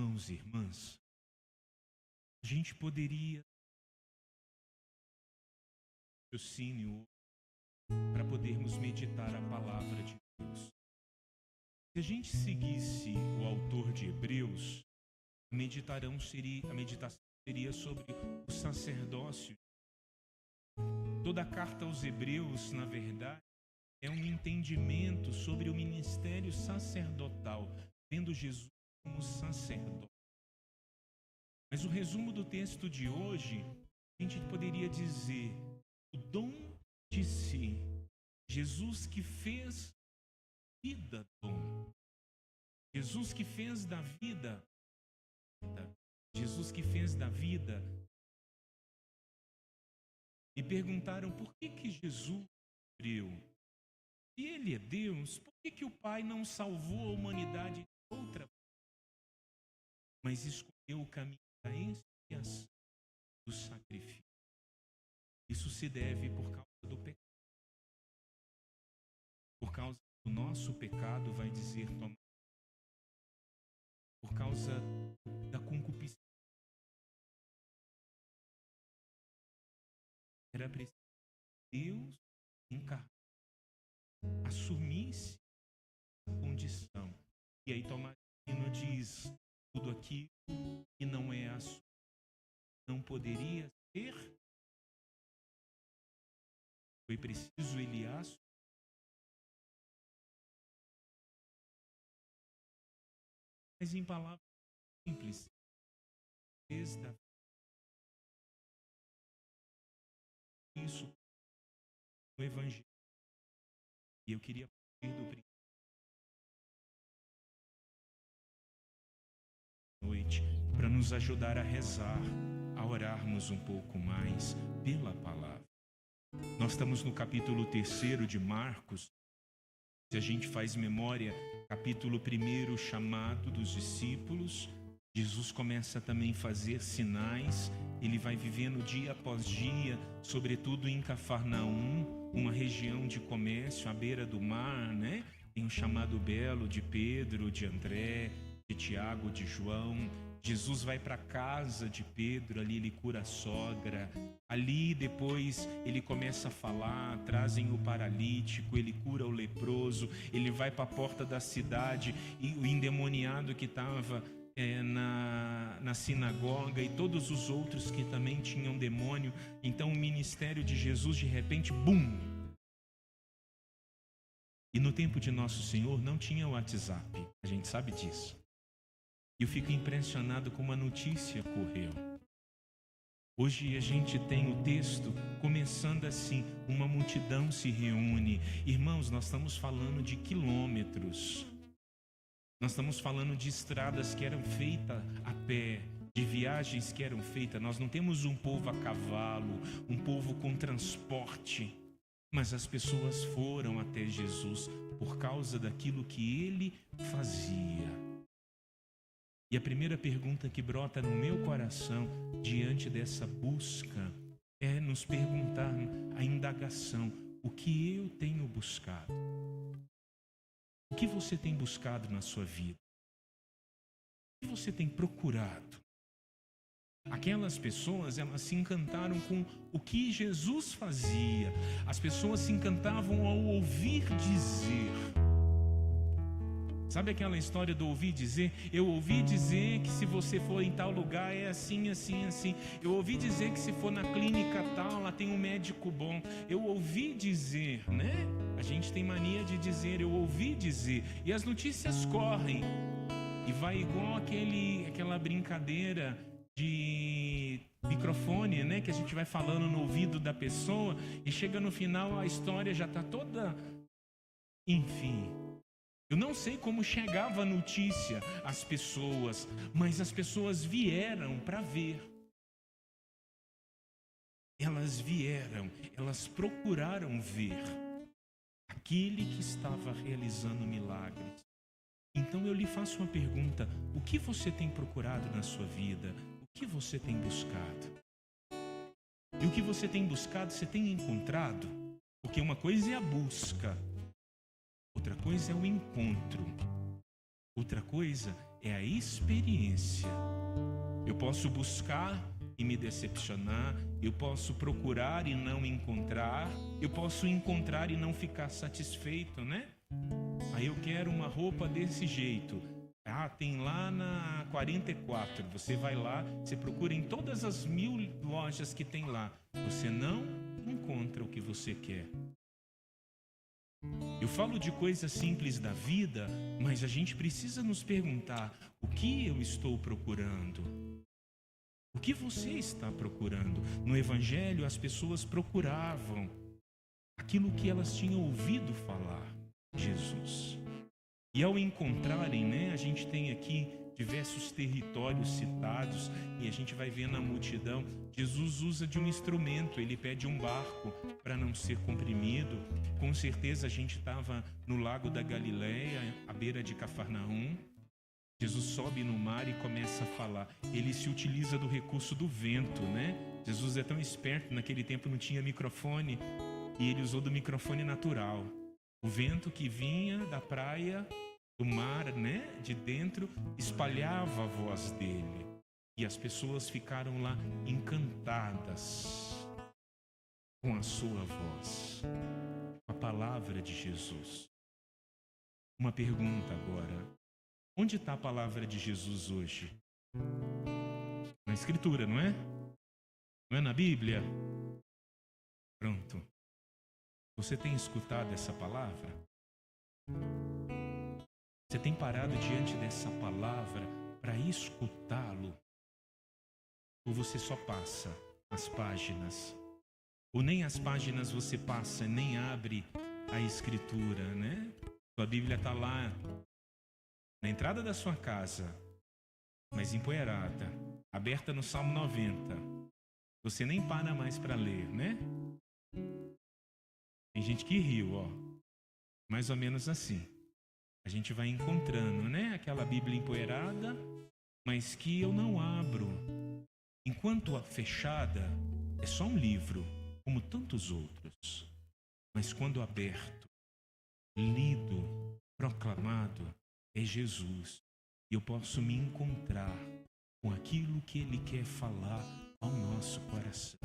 irmãos e irmãs, a gente poderia raciocínio para podermos meditar a palavra de Deus. Se a gente seguisse o autor de Hebreus, a meditação seria sobre o sacerdócio. Toda a carta aos Hebreus, na verdade, é um entendimento sobre o ministério sacerdotal, vendo Jesus como sacerdote. Mas o resumo do texto de hoje, a gente poderia dizer: o dom de si, Jesus que fez vida dom, Jesus que fez da vida, Jesus que fez da vida. Me perguntaram por que Jesus sofreu. Se ele é Deus, por que o Pai não salvou a humanidade de outra forma, mas escolheu o caminho da expiação, do sacrifício? Isso se deve por causa do pecado. Por causa do nosso pecado, vai dizer Tomás, por causa da concupiscência. Era preciso Deus encarnar, assumisse a condição. E aí Tomás diz: tudo aquilo que não é assumido não poderia ser. Foi preciso ele assumir. Mas em palavras simples, desde isso no Evangelho. E eu queria partir do princípio da noite para nos ajudar a rezar, a orarmos um pouco mais pela palavra. Nós estamos no capítulo 3 de Marcos. Se a gente faz memória, capítulo 1, chamado dos discípulos, Jesus começa também a fazer sinais. Ele vai vivendo dia após dia, sobretudo em Cafarnaum, uma região de comércio à beira do mar, né? Tem um chamado belo de Pedro, de André, de Tiago, de João. Jesus vai para a casa de Pedro, ali ele cura a sogra. Ali depois ele começa a falar, trazem o paralítico, ele cura o leproso. Ele vai para a porta da cidade e o endemoniado que estava na sinagoga e todos os outros que também tinham demônio. Então o ministério de Jesus de repente, bum! E no tempo de Nosso Senhor não tinha WhatsApp, a gente sabe disso. E eu fico impressionado como a notícia correu. Hoje a gente tem o texto começando assim: uma multidão se reúne. Irmãos, nós estamos falando de quilômetros. Nós estamos falando de estradas que eram feitas a pé, de viagens que eram feitas. Nós não temos um povo a cavalo, um povo com transporte. Mas as pessoas foram até Jesus por causa daquilo que ele fazia. E a primeira pergunta que brota no meu coração diante dessa busca é nos perguntar a indagação: o que eu tenho buscado? O que você tem buscado na sua vida? O que você tem procurado? Aquelas pessoas, elas se encantaram com o que Jesus fazia. As pessoas se encantavam ao ouvir dizer. Sabe aquela história do ouvir dizer? Eu ouvi dizer que se você for em tal lugar é assim, assim, assim. Eu ouvi dizer que se for na clínica tal, lá tem um médico bom. Eu ouvi dizer, né? A gente tem mania de dizer, eu ouvi dizer. E as notícias correm. E vai igual aquela brincadeira de microfone, né? Que a gente vai falando no ouvido da pessoa e chega no final a história já está toda... Enfim... Eu não sei como chegava a notícia às pessoas, mas as pessoas vieram para ver. Elas vieram, elas procuraram ver aquele que estava realizando milagres. Então eu lhe faço uma pergunta: o que você tem procurado na sua vida? O que você tem buscado? E o que você tem buscado, você tem encontrado? Porque uma coisa é a busca, outra coisa é o encontro. Outra coisa é a experiência. Eu posso buscar e me decepcionar, eu posso procurar e não encontrar, eu posso encontrar e não ficar satisfeito, né? Aí eu quero uma roupa desse jeito. Ah, tem lá na 44. Você vai lá, você procura em todas as 1000 lojas que tem lá. Você não encontra o que você quer. Eu falo de coisas simples da vida, mas a gente precisa nos perguntar: o que eu estou procurando? O que você está procurando? No Evangelho, as pessoas procuravam aquilo que elas tinham ouvido falar, Jesus. E ao encontrarem, né, a gente tem aqui diversos territórios citados e a gente vai ver na multidão, Jesus usa de um instrumento, ele pede um barco para não ser comprimido. Com certeza a gente estava no Lago da Galileia, à beira de Cafarnaum. Jesus sobe no mar e começa a falar. Ele se utiliza do recurso do vento, né? Jesus é tão esperto, naquele tempo não tinha microfone e ele usou do microfone natural. O vento que vinha da praia, do mar, né, de dentro, espalhava a voz dele. E as pessoas ficaram lá encantadas com a sua voz, com a palavra de Jesus. Uma pergunta agora. Onde está a palavra de Jesus hoje? Na Escritura, não é? Não é na Bíblia? Pronto. Você tem escutado essa palavra? Você tem parado diante dessa palavra para escutá-lo? Ou você só passa as páginas? Ou nem as páginas você passa, nem abre a Escritura, né? Sua Bíblia está lá na entrada da sua casa, mas empoeirada, aberta no Salmo 90. Você nem para mais para ler, né? Tem gente que riu, ó. Mais ou menos assim. A gente vai encontrando, né? Aquela Bíblia empoeirada, mas que eu não abro. Enquanto a fechada é só um livro, como tantos outros. Mas quando aberto, lido, proclamado, é Jesus. E eu posso me encontrar com aquilo que Ele quer falar ao nosso coração.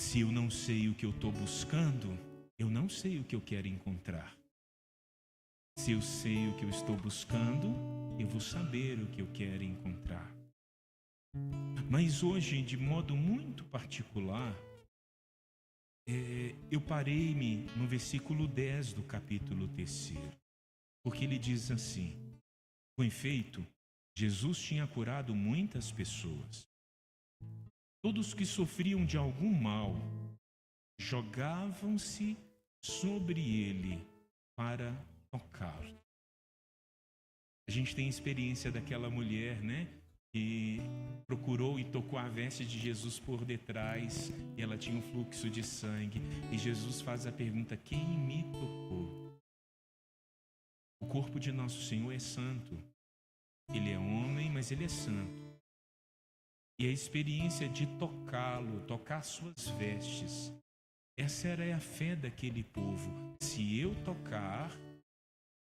Se eu não sei o que eu estou buscando, eu não sei o que eu quero encontrar. Se eu sei o que eu estou buscando, eu vou saber o que eu quero encontrar. Mas hoje, de modo muito particular, eu parei-me no versículo 10 do capítulo 3. Porque ele diz assim: com efeito, Jesus tinha curado muitas pessoas. Todos que sofriam de algum mal jogavam-se sobre ele para tocá-lo. A gente tem experiência daquela mulher, né? Que procurou e tocou a veste de Jesus por detrás e ela tinha um fluxo de sangue. E Jesus faz a pergunta: quem me tocou? O corpo de nosso Senhor é santo. Ele é homem, mas ele é santo. E a experiência de tocá-lo, tocar suas vestes, essa era a fé daquele povo. Se eu tocar,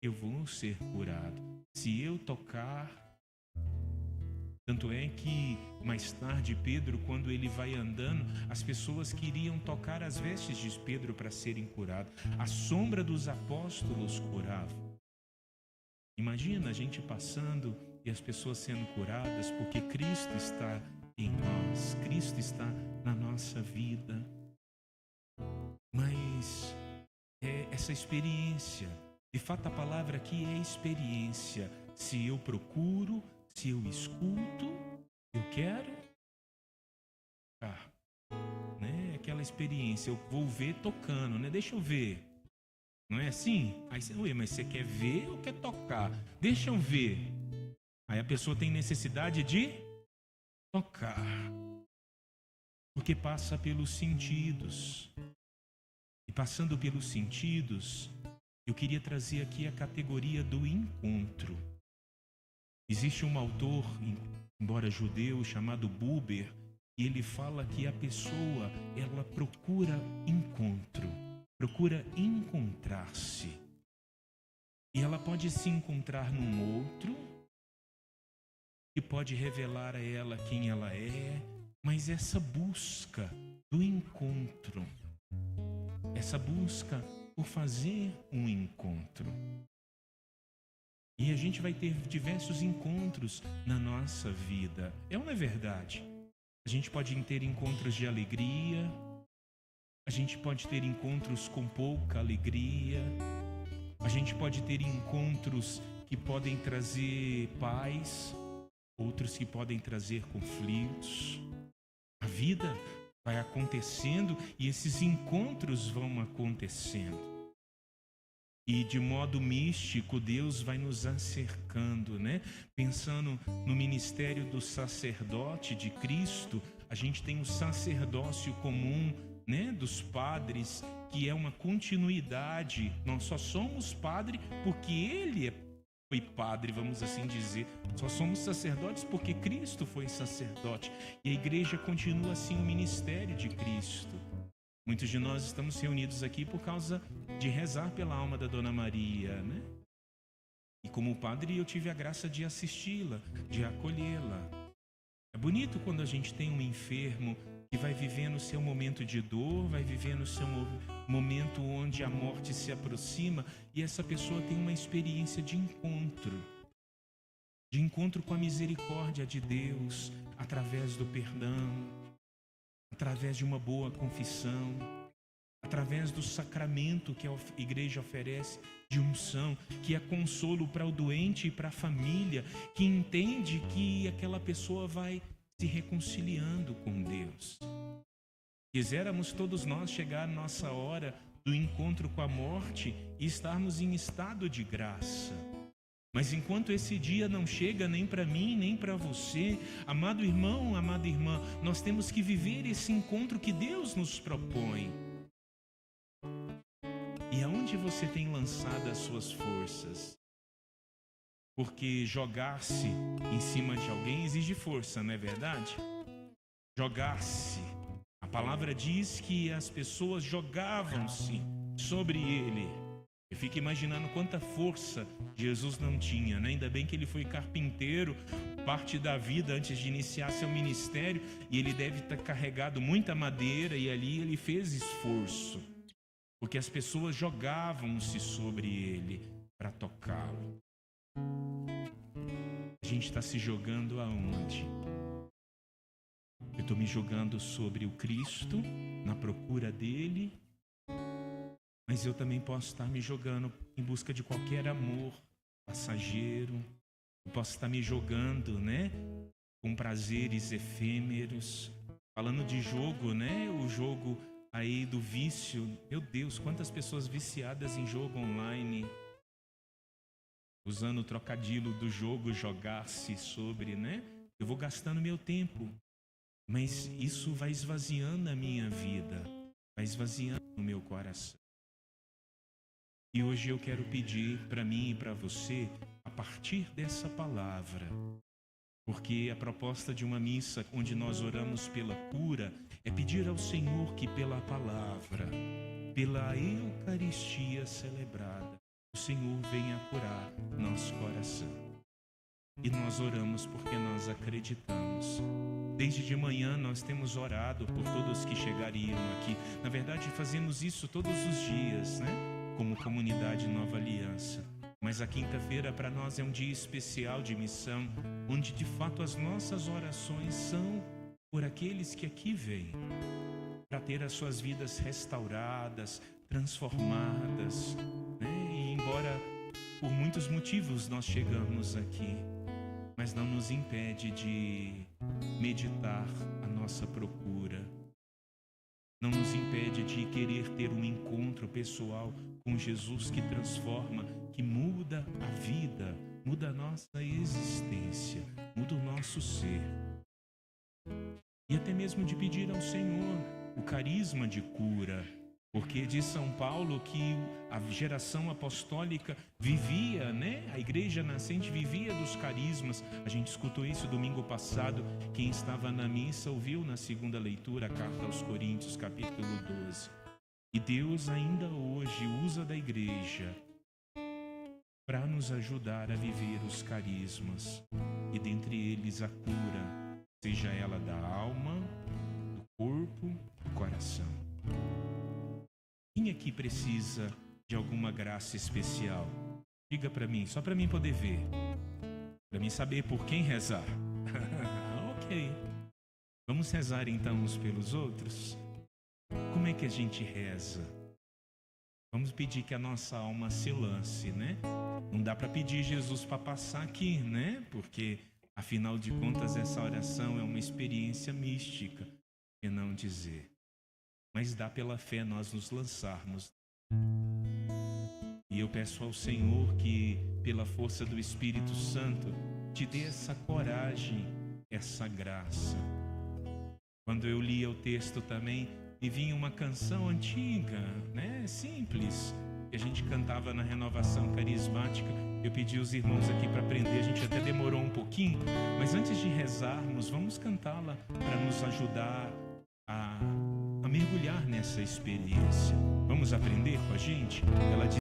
eu vou ser curado. Se eu tocar... Tanto é que, mais tarde, Pedro, quando ele vai andando, as pessoas queriam tocar as vestes de Pedro para serem curados. A sombra dos apóstolos curava. Imagina a gente passando e as pessoas sendo curadas porque Cristo está em nós, Cristo está na nossa vida. Mas é essa experiência, de fato a palavra aqui é experiência. Se eu procuro, se eu escuto, eu quero, né? Aquela experiência, eu vou ver tocando, né? Deixa eu ver. Não é assim? Aí você, ué, mas você quer ver ou quer tocar? Deixa eu ver. Aí a pessoa tem necessidade de tocar. Porque passa pelos sentidos. E passando pelos sentidos, eu queria trazer aqui a categoria do encontro. Existe um autor, embora judeu, chamado Buber, e ele fala que a pessoa, ela procura encontro. Procura encontrar-se. E ela pode se encontrar num outro, que pode revelar a ela quem ela é, mas essa busca do encontro, essa busca por fazer um encontro. E a gente vai ter diversos encontros na nossa vida. É ou não é verdade? A gente pode ter encontros de alegria, a gente pode ter encontros com pouca alegria, a gente pode ter encontros que podem trazer paz, outros que podem trazer conflitos. A vida vai acontecendo e esses encontros vão acontecendo. E de modo místico, Deus vai nos acercando, né? Pensando no ministério do sacerdote de Cristo, a gente tem o sacerdócio comum, né, dos padres, que é uma continuidade. Nós só somos padre porque Ele foi padre, vamos assim dizer. Só somos sacerdotes porque Cristo foi sacerdote. E a igreja continua assim o ministério de Cristo. Muitos de nós estamos reunidos aqui por causa de rezar pela alma da Dona Maria, né? E como padre eu tive a graça de assisti-la, de acolhê-la. É bonito quando a gente tem um enfermo que vai vivendo o seu momento de dor, vai vivendo o seu momento onde a morte se aproxima e essa pessoa tem uma experiência de encontro com a misericórdia de Deus, através do perdão, através de uma boa confissão, através do sacramento que a igreja oferece de unção, que é consolo para o doente e para a família, que entende que aquela pessoa vai se reconciliando com Deus. Quiséramos todos nós chegar à nossa hora do encontro com a morte e estarmos em estado de graça. Mas enquanto esse dia não chega nem para mim, nem para você, amado irmão, amada irmã, nós temos que viver esse encontro que Deus nos propõe. E aonde você tem lançado as suas forças? Porque jogar-se em cima de alguém exige força, não é verdade? Jogar-se. A palavra diz que as pessoas jogavam-se sobre ele. Eu fico imaginando quanta força Jesus não tinha, né? Ainda bem que ele foi carpinteiro parte da vida antes de iniciar seu ministério e ele deve ter carregado muita madeira e ali ele fez esforço, porque as pessoas jogavam-se sobre ele para tocá-lo. A gente está se jogando aonde? Eu estou me jogando sobre o Cristo, na procura dele, mas eu também posso estar me jogando em busca de qualquer amor passageiro. Eu posso estar me jogando, né, com prazeres efêmeros. Falando de jogo, né, o jogo aí do vício. Meu Deus, quantas pessoas viciadas em jogo online, usando o trocadilho do jogo, jogar-se sobre, né? Eu vou gastando meu tempo, mas isso vai esvaziando a minha vida, vai esvaziando o meu coração. E hoje eu quero pedir para mim e para você, a partir dessa palavra, porque a proposta de uma missa onde nós oramos pela cura é pedir ao Senhor que pela palavra, pela Eucaristia celebrada, o Senhor venha curar nosso coração. E nós oramos porque nós acreditamos. Desde de manhã nós temos orado por todos que chegariam aqui. Na verdade, fazemos isso todos os dias, né? Como comunidade Nova Aliança. Mas a quinta-feira para nós é um dia especial de missão, onde de fato as nossas orações são por aqueles que aqui vêm, para ter as suas vidas restauradas, transformadas, né? E embora por muitos motivos nós chegamos aqui, mas não nos impede de meditar a nossa procura. Não nos impede de querer ter um encontro pessoal com Jesus que transforma, que muda a vida, muda a nossa existência, muda o nosso ser. E até mesmo de pedir ao Senhor o carisma de cura, porque diz São Paulo que a geração apostólica vivia, né? A igreja nascente vivia dos carismas. A gente escutou isso domingo passado. Quem estava na missa ouviu na segunda leitura a carta aos Coríntios, capítulo 12. E Deus ainda hoje usa da igreja para nos ajudar a viver os carismas, e dentre eles a cura, seja ela da alma, do corpo, do coração. Quem aqui precisa de alguma graça especial? Diga para mim, só para mim poder ver, para mim saber por quem rezar. Ok. Vamos rezar então uns pelos outros? Como é que a gente reza? Vamos pedir que a nossa alma se lance, né? Não dá para pedir Jesus para passar aqui, né? Porque, afinal de contas, essa oração é uma experiência mística, que não dizer. Mas dá pela fé nós nos lançarmos. E eu peço ao Senhor que, pela força do Espírito Santo, te dê essa coragem, essa graça. Quando eu lia o texto também, me vinha uma canção antiga, né? Simples, que a gente cantava na renovação carismática. Eu pedi os irmãos aqui para aprender, a gente até demorou um pouquinho, mas antes de rezarmos, vamos cantá-la para nos ajudar a mergulhar nessa experiência. Vamos aprender com a gente? Ela diz: